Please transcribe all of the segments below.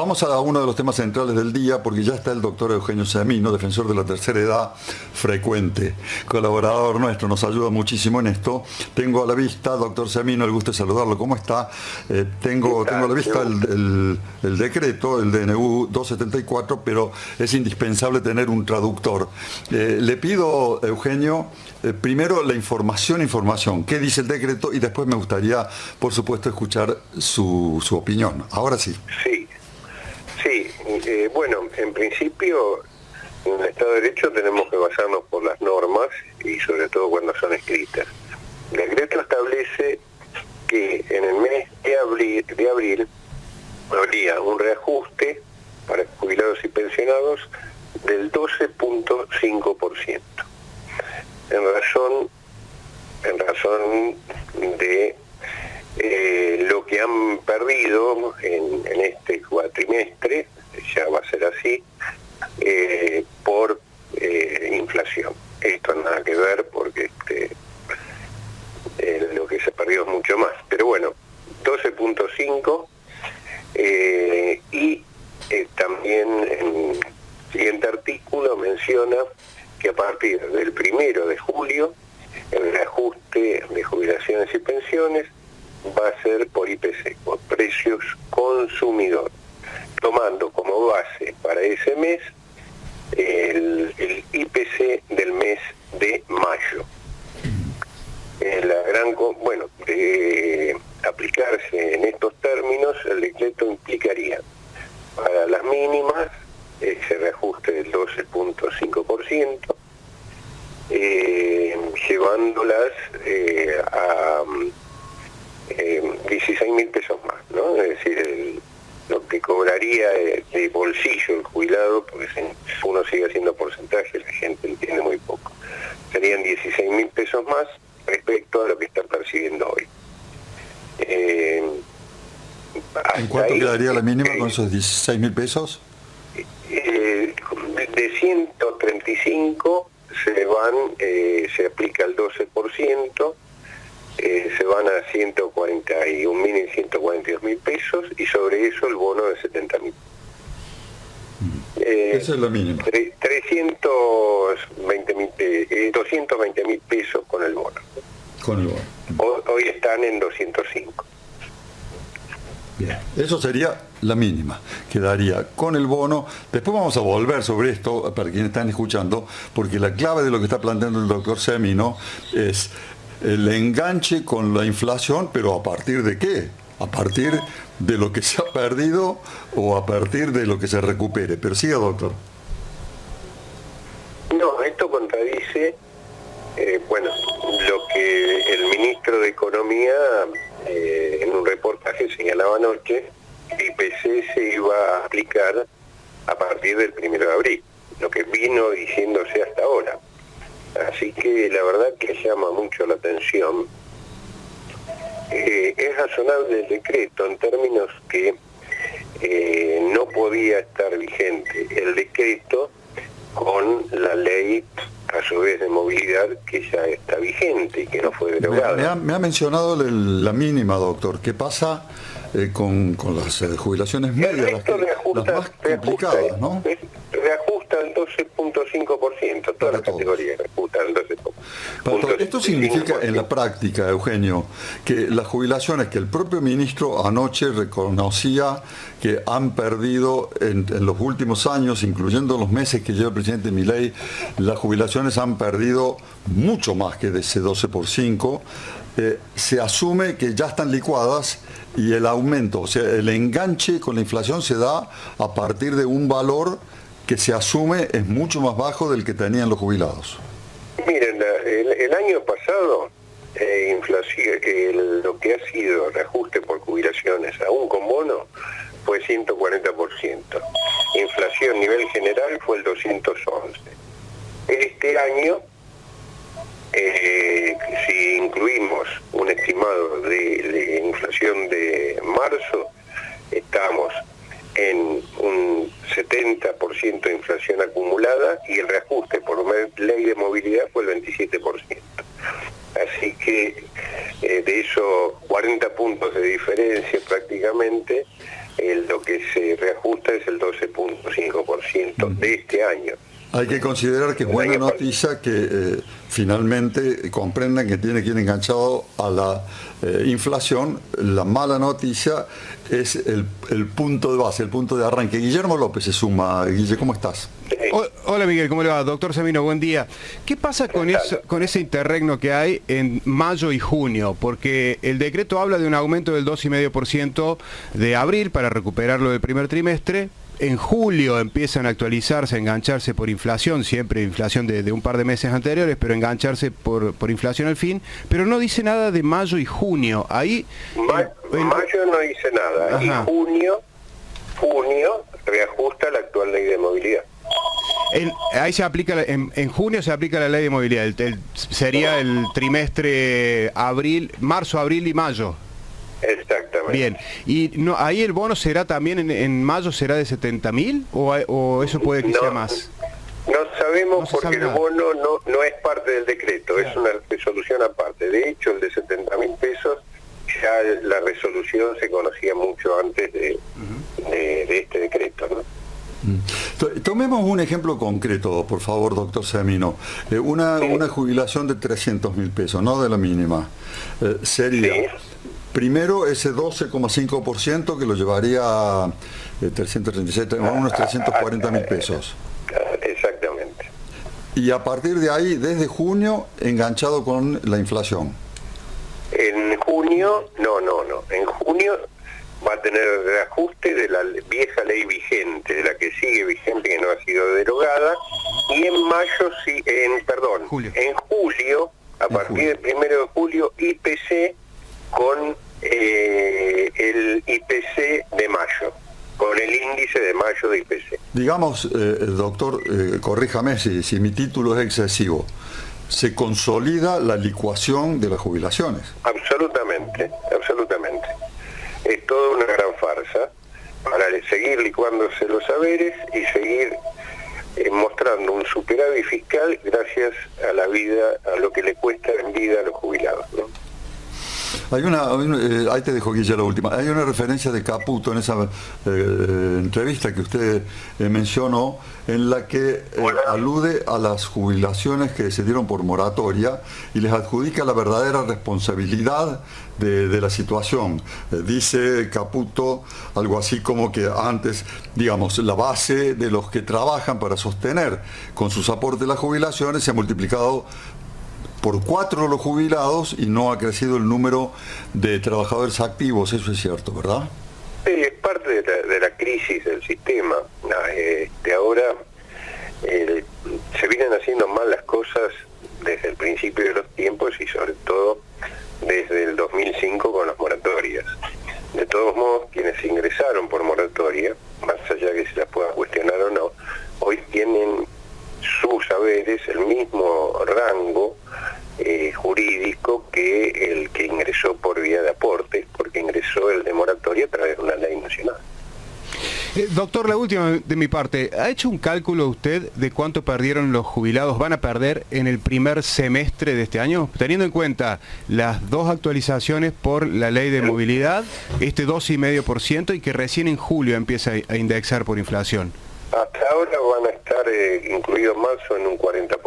vamos a uno de los temas centrales del día, porque ya está el doctor Eugenio Semino, defensor de la tercera edad, frecuente, colaborador nuestro, nos ayuda muchísimo en esto. Tengo a la vista, doctor Semino, el gusto de saludarlo, ¿cómo está? Tengo a la vista el decreto, el DNU 274, pero es indispensable tener un traductor. Le pido, Eugenio, primero la información, ¿qué dice el decreto? Y después me gustaría, por supuesto, escuchar su opinión. Ahora sí. Sí, bueno, en principio, en el Estado de Derecho tenemos que basarnos por las normas y sobre todo cuando son escritas. El decreto establece que en el mes de abril habría un reajuste para jubilados y pensionados del 12.5%, en razón de lo que han perdido en este cuatrimestre, ya va a ser así, por inflación. Esto nada que ver porque lo que se perdió es mucho más. Pero bueno, 12.5 y también en el siguiente artículo menciona que a partir del 1 de julio el reajuste de jubilaciones y pensiones va a ser por IPC, por precios consumidor, tomando como base para ese mes el IPC del mes de mayo. De aplicarse en estos términos, el decreto implicaría para las mínimas ese reajuste del 12.5%, llevándolas a 16.000 pesos más, ¿no? Es decir, lo que cobraría de bolsillo el jubilado, porque si uno sigue haciendo porcentaje, la gente entiende muy poco, serían 16.000 pesos más respecto a lo que está percibiendo hoy. ¿En cuánto quedaría la mínima con esos 16.000 pesos? De 135 se aplica el 12%, se van a 141.000 y 142.000 pesos, y sobre eso el bono de 70.000. Esa es la mínima. 220.000 pesos con el bono. Hoy están en 205. Bien, eso sería la mínima, quedaría con el bono. Después vamos a volver sobre esto para quienes están escuchando, porque la clave de lo que está planteando el doctor Semino es el enganche con la inflación, pero ¿a partir de qué? ¿A partir de lo que se ha perdido o a partir de lo que se recupere? Pero siga, doctor. No, esto contradice lo que el ministro de Economía en un reportaje señalaba anoche, que IPC se iba a aplicar a partir del 1 de abril, lo que vino diciéndose hasta ahora. Así que la verdad que llama mucho la atención. Es razonable el decreto en términos que no podía estar vigente el decreto con la ley, a su vez, de movilidad, que ya está vigente y que no fue derogada. Me ha mencionado la mínima, doctor. ¿Qué pasa con las jubilaciones medias, las más complicadas, ¿no? Reajusta el 12.5%, todas las categorías reajustan el 12.5%. Esto significa en la práctica, Eugenio, que las jubilaciones que el propio ministro anoche reconocía que han perdido en los últimos años, incluyendo los meses que lleva el presidente Milei, las jubilaciones han perdido mucho más que de ese 12%. Se asume que ya están licuadas y el aumento, o sea, el enganche con la inflación se da a partir de un valor que se asume es mucho más bajo del que tenían los jubilados. Miren, el año pasado, lo que ha sido reajuste por jubilaciones, aún con bono, fue 140%. Inflación a nivel general fue el 211. Este año, si incluimos un estimado de inflación de marzo, estamos en un 70% de inflación acumulada y el reajuste por ley de movilidad fue el 27%. Así que de esos 40 puntos de diferencia prácticamente, lo que se reajusta es el 12.5% de este año. Hay que considerar que es buena noticia que finalmente comprendan que tiene que ir enganchado a la inflación. La mala noticia es el punto de base, el punto de arranque. Guillermo López se suma. Guille, ¿cómo estás? Hola Miguel, ¿cómo le va? Doctor Semino, buen día. ¿Qué pasa con ese interregno que hay en mayo y junio? Porque el decreto habla de un aumento del 2,5% de abril para recuperarlo del primer trimestre. En julio empiezan a actualizarse, a engancharse por inflación, siempre inflación de un par de meses anteriores, pero engancharse por inflación al fin, pero no dice nada de mayo y junio. Ahí mayo no dice nada. Ajá. Y junio reajusta la actual ley de movilidad. Ahí se aplica, en junio se aplica la ley de movilidad, sería el trimestre marzo, abril y mayo. Exactamente. Bien, ¿y ahí el bono será también en mayo, será de 70.000 o eso puede que sea más? No sabemos porque el bono no es parte del decreto, claro. Es una resolución aparte. De hecho, el de 70.000 pesos, ya la resolución se conocía mucho antes de este decreto, ¿no? Tomemos un ejemplo concreto, por favor, doctor Semino. Una jubilación de 300.000 pesos, no de la mínima. Sería... Sí. Primero, ese 12,5% que lo llevaría a 337, a unos 340.000 pesos. Exactamente. Y a partir de ahí, desde junio, enganchado con la inflación. En junio, no. En junio va a tener el reajuste de la vieja ley vigente, de la que sigue vigente, que no ha sido derogada. Y en mayo, en julio, a partir del 1 de julio, IPC con el IPC de mayo, con el índice de mayo de IPC. Digamos, doctor, corríjame si mi título es excesivo, ¿se consolida la licuación de las jubilaciones? Absolutamente. Es toda una gran farsa para seguir licuándose los saberes y seguir mostrando un superávit fiscal gracias a la vida, a lo que le cuesta en vida a los jubilados, ¿no? Ahí te dejo, Guille, la última. Hay una referencia de Caputo en esa entrevista que usted mencionó, en la que alude a las jubilaciones que se dieron por moratoria y les adjudica la verdadera responsabilidad de la situación. Dice Caputo algo así como que antes, digamos, la base de los que trabajan para sostener con sus aportes las jubilaciones se ha multiplicado por 4 los jubilados y no ha crecido el número de trabajadores activos. Eso es cierto, ¿verdad? Sí, es parte de la crisis del sistema. Ahora se vienen haciendo mal las cosas desde el principio de los tiempos y sobre todo desde el 2005 con las moratorias. De todos modos, quienes ingresaron por moratoria, más allá que se las pueda cuestionar o no, hoy tienen sus saberes el mismo rango jurídico que el que ingresó por vía de aportes, porque ingresó el de moratoria a través de una ley nacional. Doctor, la última de mi parte. ¿Ha hecho un cálculo usted de cuánto perdieron los jubilados, van a perder en el primer semestre de este año? Teniendo en cuenta las 2 actualizaciones por la ley de movilidad, este 2,5% y que recién en julio empieza a indexar por inflación. Hasta ahora van a estar incluidos marzo en un 40%,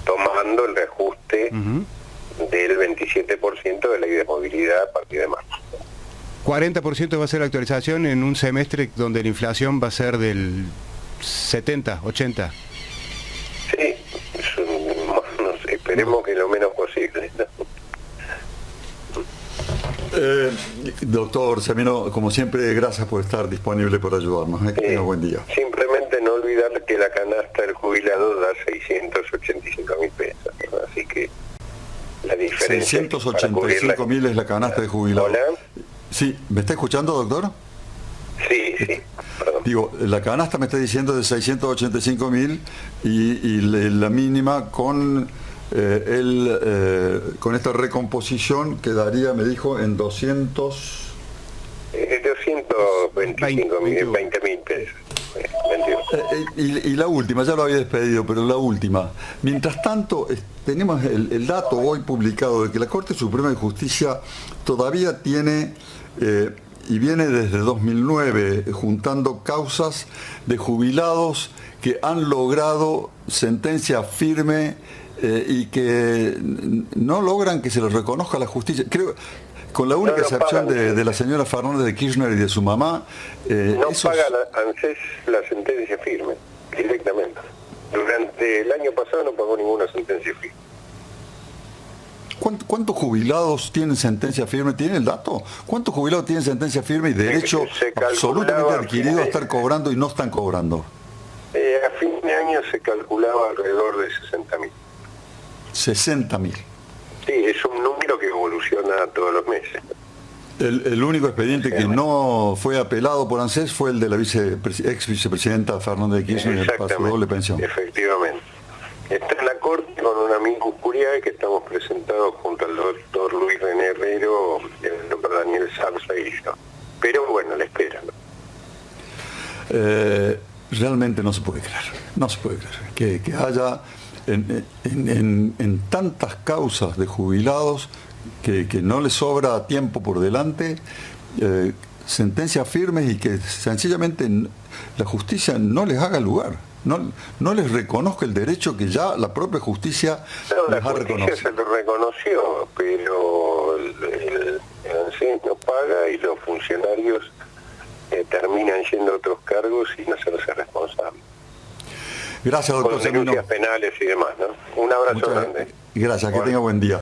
tomando el reajuste del 27% de la ley de movilidad a partir de marzo. 40% va a ser la actualización en un semestre donde la inflación va a ser del 70, 80. Sí, esperemos que lo menos posible, ¿no? Doctor Semino, como siempre, gracias por estar disponible para ayudarnos. Que tenga buen día. Simplemente no olvidar que la canasta del jubilado da 685.000 pesos, ¿no? Así que la diferencia... 685.000 es la canasta de jubilado. ¿Hola? Sí, ¿me está escuchando, doctor? Sí, perdón. Digo, la canasta me está diciendo de 685.000 y la mínima con con esta recomposición quedaría, me dijo, en 225.000 pesos. Y la última, ya lo había despedido, pero la última. Mientras tanto, tenemos el dato hoy publicado de que la Corte Suprema de Justicia todavía tiene y viene desde 2009 juntando causas de jubilados que han logrado sentencia firme y que no logran que se les reconozca la justicia. Creo, con la única excepción de la señora Fernández de Kirchner y de su mamá. No paga ANSES la sentencia firme, directamente. Durante el año pasado no pagó ninguna sentencia firme. ¿Cuántos jubilados tienen sentencia firme? ¿Tiene el dato? ¿Cuántos jubilados tienen sentencia firme y derecho absolutamente adquirido a estar cobrando y no están cobrando? A fin de año se calculaba alrededor de 60.000. 60.000. Sí, es un número que evoluciona todos los meses. El único expediente que no fue apelado por ANSES fue el de la ex vicepresidenta Fernández de Kirchner para su doble pensión. Efectivamente. Está en la corte con un amigo curiae que estamos presentados junto al doctor Luis René Herrero, el doctor Daniel Salsa y yo. Pero bueno, le esperan. Realmente no se puede creer. No se puede creer que haya en tantas causas de jubilados que no les sobra tiempo por delante, sentencias firmes y que sencillamente la justicia no les haga lugar, no les reconozca el derecho que ya la propia justicia les ha reconocido. La justicia se lo reconoció, pero el ANSES no paga y los funcionarios terminan yendo a otros cargos y no se los hace responsable. Gracias, doctor Con Semino. denuncias penales y demás, ¿no? Un abrazo grande. Gracias, que tenga buen día.